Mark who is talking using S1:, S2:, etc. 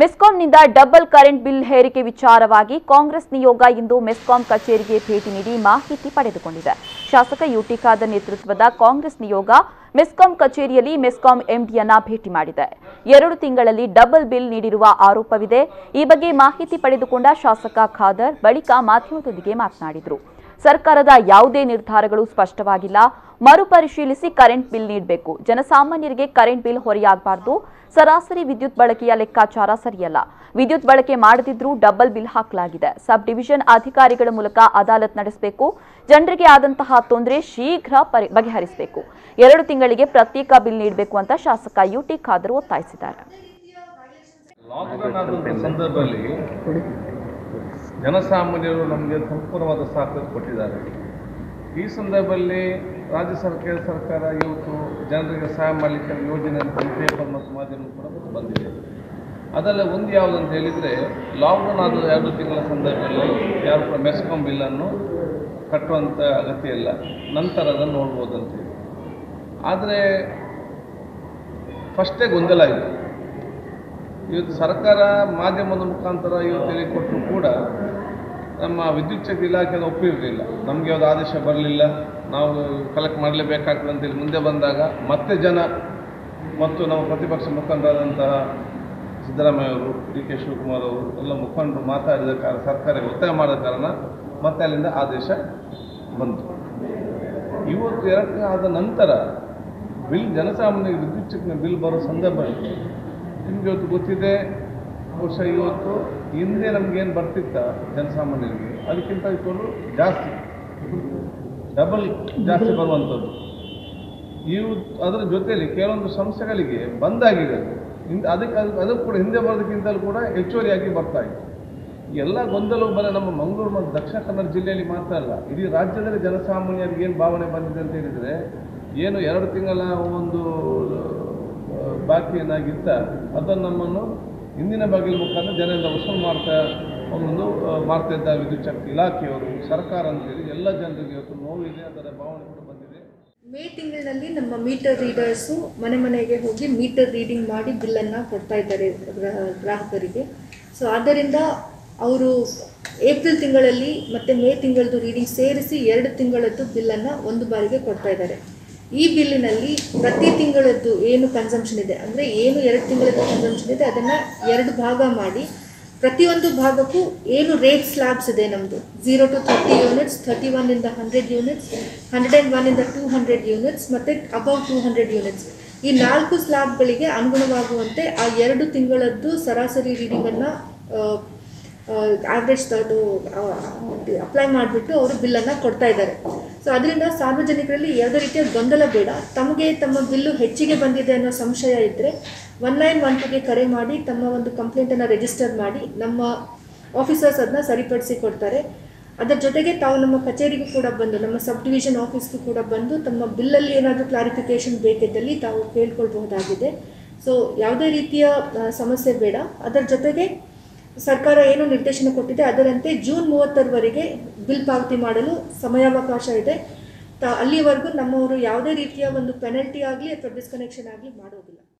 S1: ಮೆಸ್ಕಾಂನಿಂದ double current bill ಹೇರಿಕೆ ವಿಚಾರವಾಗಿ ಕಾಂಗ್ರೆಸ್ ನಿಯೋಗ ಇಂದು ಮೆಸ್ಕಾಂ ಕಚೇರಿಗೆ ಭೇಟಿ ನೀಡಿ ಮಾಹಿತಿ ಪಡೆದುಕೊಂಡಿದೆ. ಶಾಸಕ ಯುಟಿ ಖಾದರ್ ನೇತೃತ್ವದ ಕಾಂಗ್ರೆಸ್ ನಿಯೋಗ ಮೆಸ್ಕಾಂ ಕಚೇರಿಯಲ್ಲಿ ಮೆಸ್ಕಾಂ ಎಂಡಿಯನ್ನ ಭೇಟಿ ಮಾಡಿದೆ. 2 ತಿಂಗಳಲ್ಲಿ ಡಬಲ್ ಬಿಲ್ ನೀಡಿರುವ ಆರೋಪವಿದೆ. ಈ ಬಗ್ಗೆ ಮಾಹಿತಿ ಪಡೆದುಕೊಂಡ ಶಾಸಕ ಖಾದರ್ ಬಳಿಕ ಮಾಧ್ಯಮದೊಂದಿಗೆ ಮಾತನಾಡಿದರು. ಸರ್ಕಾರದ ಯಾವುದೇ ನಿರ್ಧಾರಗಳು ಸ್ಪಷ್ಟವಾಗಿಲ್ಲ. ಮರುಪರಿಶೀಲಿಸಿ ಕರೆಂಟ್ ಬಿಲ್ ನೀಡಬೇಕು. ಜನಸಾಮಾನ್ಯರಿಗೆ ಕರೆಂಟ್ ಬಿಲ್ ಹೊರೆಯಾಗಬಾರದು. ಸರಾಸರಿ ವಿದ್ಯುತ್ ಬಳಕೆಯ ಲೆಕ್ಕಾಚಾರ ಸರಿಯಲ್ಲ. ವಿದ್ಯುತ್ ಬಳಕೆ ಮಾಡದಿದ್ರೂ ಡಬಲ್ ಬಿಲ್ ಹಾಕಲಾಗಿದೆ. ಸಬ್ ಡಿವಿಷನ್ ಅಧಿಕಾರಿಗಳ ಮೂಲಕ ಅದಾಲತ್ ನಡೆಸಬೇಕು. ಜನರಿಗೆ ಆದಂತಹ ತೊಂದರೆ ಶೀಘ್ರ ಬಗೆಹರಿಸಬೇಕು. 2 ತಿಂಗಳಿಗೆ ಪ್ರತ್ಯೇಕ ಬಿಲ್ ನೀಡಬೇಕು ಅಂತ ಶಾಸಕ ಯುಟಿ ಖಾದರ್ ಒತ್ತಾಯಿಸಿದ್ದಾರೆ.
S2: ಜನಸಾಮಾನ್ಯರು ನಮಗೆ ಸಂಪೂರ್ಣವಾದ ಸಹಕಾರ ಕೊಟ್ಟಿದ್ದಾರೆ. ಈ ಸಂದರ್ಭದಲ್ಲಿ ರಾಜ್ಯ ಸರ್ಕಾರ ಇವತ್ತು ಜನರಿಗೆ ಸಹಾಯ ಮಾಡಲಿಕ್ಕೆ ಯೋಜನೆ ಅಂತ ಪೇಪರ್ ಮತ್ತು ಮಾಧ್ಯಮ ಕೂಡ ಬಂದಿದೆ. ಅದರಲ್ಲಿ ಒಂದು ಯಾವುದಂತ ಹೇಳಿದರೆ, ಲಾಕ್ಡೌನ್ ಆದ 2 ತಿಂಗಳ ಸಂದರ್ಭದಲ್ಲಿ ಯಾರು ಕೂಡ ಮೆಸ್ಕಾಂ ಬಿಲ್ಲನ್ನು ಕಟ್ಟುವಂಥ ಅಗತ್ಯ ಇಲ್ಲ, ನಂತರ ಅದನ್ನು ನೋಡ್ಬೋದಂತೇಳಿ. ಆದರೆ ಫಸ್ಟೇ ಗೊಂದಲ ಆಯಿತು. ಇವತ್ತು ಸರ್ಕಾರ ಮಾಧ್ಯಮದ ಮುಖಾಂತರ ಇವತ್ತು ಹೇಳಿಕೊಟ್ಟರು ಕೂಡ ನಮ್ಮ ವಿದ್ಯುತ್ ಶಕ್ತಿ ಇಲಾಖೆಯ ಒಪ್ಪಿರಲಿಲ್ಲ. ನಮಗೆ ಯಾವುದು ಆದೇಶ ಬರಲಿಲ್ಲ, ನಾವು ಕಲೆಕ್ಟ್ ಮಾಡಲೇಬೇಕಾಗ್ತದೆ ಅಂತೇಳಿ ಮುಂದೆ ಬಂದಾಗ ಮತ್ತೆ ಜನ ಮತ್ತು ನಮ್ಮ ಪ್ರತಿಪಕ್ಷ ಮುಖಂಡರಾದಂತಹ ಸಿದ್ದರಾಮಯ್ಯ ಅವರು, ಡಿ ಕೆ ಶಿವಕುಮಾರ್ ಅವರು ಎಲ್ಲ ಮುಖಂಡರು ಮಾತಾಡಿದ ಕಾರಣ, ಸರ್ಕಾರಕ್ಕೆ ಒತ್ತಾಯ ಮಾಡಿದ ಕಾರಣ ಮತ್ತೆ ಅಲ್ಲಿಂದ ಆದೇಶ ಬಂತು. ಇವತ್ತು 2 ಆದ ನಂತರ ಬಿಲ್ ಜನಸಾಮಾನ್ಯರಿಗೆ ವಿದ್ಯುತ್ ಶಕ್ತಿಯ ಬಿಲ್ ಬರೋ ಸಂದರ್ಭ ನಿಮಗೆ ಇವತ್ತು ಗೊತ್ತಿದೆ. ಬಹುಶಃ ಇವತ್ತು ಹಿಂದೆ ನಮಗೇನು ಬರ್ತಿತ್ತ ಜನಸಾಮಾನ್ಯರಿಗೆ ಅದಕ್ಕಿಂತ ಇವರು ಜಾಸ್ತಿ, ಡಬಲ್ ಜಾಸ್ತಿ ಬರುವಂಥದ್ದು. ಅದರ ಜೊತೆಯಲ್ಲಿ ಕೆಲವೊಂದು ಸಂಸ್ಥೆಗಳಿಗೆ ಬಂದಾಗಿದೆ. ಅದು ಕೂಡ ಹಿಂದೆ ಬರೋದಕ್ಕಿಂತಲೂ ಕೂಡ ಹೆಚ್ಚುವರಿಯಾಗಿ ಬರ್ತಾ ಇದೆ. ಎಲ್ಲ ಗೊಂದಲವು ಬರೀ ನಮ್ಮ ಮಂಗಳೂರು ಮತ್ತು ದಕ್ಷಿಣ ಕನ್ನಡ ಜಿಲ್ಲೆಯಲ್ಲಿ ಮಾತ್ರ ಅಲ್ಲ, ಇಡೀ ರಾಜ್ಯದಲ್ಲಿ ಜನಸಾಮಾನ್ಯರಿಗೆ ಏನು ಭಾವನೆ ಬಂದಿದೆ ಅಂತ ಹೇಳಿದರೆ, ಏನು 2 ತಿಂಗಳ ಒಂದು ಬಾಕಿ ಏನಾಗಿತ್ತ ಅದನ್ನು ನಮ್ಮನ್ನು ಹಿಂದಿನ ಬಾಗಿಲು ಮುಖಾಂತರ ಜನರಿಂದ ವಸೂಲು ಮಾಡ್ತಾ ಇದ್ದ ವಿದ್ಯುತ್ ಶಕ್ತಿ ಇಲಾಖೆಯವರು, ಸರ್ಕಾರ ಅಂತೇಳಿ ಎಲ್ಲ ಜನರಿಗೆ ಇವತ್ತು ನೋವಿದೆ, ಅದರ ಭಾವನೆ ಕೂಡ ಬಂದಿದೆ.
S3: ಮೇ ತಿಂಗಳಿನಲ್ಲಿ ನಮ್ಮ ಮೀಟರ್ ರೀಡರ್ಸು ಮನೆ ಮನೆಗೆ ಹೋಗಿ ಮೀಟರ್ ರೀಡಿಂಗ್ ಮಾಡಿ ಬಿಲ್ಲನ್ನು ಕೊಡ್ತಾ ಇದ್ದಾರೆ ಗ್ರಾಹಕರಿಗೆ. ಸೊ ಆದ್ದರಿಂದ ಅವರು ಏಪ್ರಿಲ್ ತಿಂಗಳಲ್ಲಿ ಮತ್ತು ಮೇ ತಿಂಗಳದ್ದು ರೀಡಿಂಗ್ ಸೇರಿಸಿ 2 ತಿಂಗಳದ್ದು ಬಿಲ್ಲನ್ನು ಒಂದು ಬಾರಿಗೆ ಕೊಡ್ತಾ ಇದ್ದಾರೆ. ಈ ಬಿಲ್ಲಿನಲ್ಲಿ ಪ್ರತಿ ತಿಂಗಳದ್ದು ಏನು ಕನ್ಸಂಪ್ಷನ್ ಇದೆ, ಅಂದರೆ ಏನು 2 ತಿಂಗಳದ್ದು ಕನ್ಸಂಪ್ಷನ್ ಇದೆ ಅದನ್ನು 2 ಭಾಗ ಮಾಡಿ ಪ್ರತಿಯೊಂದು ಭಾಗಕ್ಕೂ ಏನು ರೇಟ್ ಸ್ಲ್ಯಾಬ್ಸ್ ಇದೆ ನಮ್ಮದು 0 to 30 ಯೂನಿಟ್ಸ್, 31 ಇಂದ 100 ಯೂನಿಟ್ಸ್, 101 ಇಂದ 200 ಯೂನಿಟ್ಸ್ ಮತ್ತು ಅಬೌವ್ 200 ಯೂನಿಟ್ಸ್, ಈ 4 ಸ್ಲ್ಯಾಬ್ಗಳಿಗೆ ಅನುಗುಣವಾಗುವಂತೆ ಆ 2 ತಿಂಗಳದ್ದು ಸರಾಸರಿ ರೀಡಿಂಗನ್ನು ಆವ್ರೇಜ್ ಅಪ್ಲೈ ಮಾಡಿಬಿಟ್ಟು ಅವರು ಬಿಲ್ಲನ್ನು ಕೊಡ್ತಾ ಇದ್ದಾರೆ. ಸೊ ಅದರಿಂದ ಸಾರ್ವಜನಿಕರಲ್ಲಿ ಯಾವುದೇ ರೀತಿಯ ಗೊಂದಲ ಬೇಡ. ತಮ್ಮ ಬಿಲ್ಲು ಹೆಚ್ಚಿಗೆ ಬಂದಿದೆ ಅನ್ನೋ ಸಂಶಯ ಇದ್ದರೆ 1912ಗೆ ಕರೆ ಮಾಡಿ ತಮ್ಮ ಒಂದು ಕಂಪ್ಲೇಂಟನ್ನು ರಿಜಿಸ್ಟರ್ ಮಾಡಿ ನಮ್ಮ ಆಫೀಸರ್ಸ್ ಅದನ್ನ ಸರಿಪಡಿಸಿ ಕೊಡ್ತಾರೆ. ಅದರ ಜೊತೆಗೆ ತಾವು ನಮ್ಮ ಕಚೇರಿಗೂ ಕೂಡ ಬಂದು, ನಮ್ಮ ಸಬ್ ಡಿವಿಷನ್ ಆಫೀಸ್ಗೂ ಕೂಡ ಬಂದು ತಮ್ಮ ಬಿಲ್ಲಲ್ಲಿ ಏನಾದರೂ ಕ್ಲಾರಿಫಿಕೇಷನ್ ಬೇಕಿದ್ದಲ್ಲಿ ತಾವು ಕೇಳ್ಕೊಳ್ಬಹುದಾಗಿದೆ. ಸೊ ಯಾವುದೇ ರೀತಿಯ ಸಮಸ್ಯೆ ಬೇಡ. ಅದರ ಜೊತೆಗೆ ಸರ್ಕಾರ ಏನು ನಿರ್ದೇಶನ ಕೊಟ್ಟಿದೆ ಅದರಂತೆ ಜೂನ್ 30ರವರೆಗೆ ಬಿಲ್ ಪಾವತಿ ಮಾಡಲು ಸಮಯಾವಕಾಶ ಇದೆ. ಅಲ್ಲಿವರೆಗೂ ನಮ್ಮವರು ಯಾವುದೇ ರೀತಿಯ ಒಂದು ಪೆನಲ್ಟಿ ಆಗಲಿ ಅಥವಾ ಡಿಸ್ಕನೆಕ್ಷನ್ ಆಗಲಿ ಮಾಡೋದಿಲ್ಲ.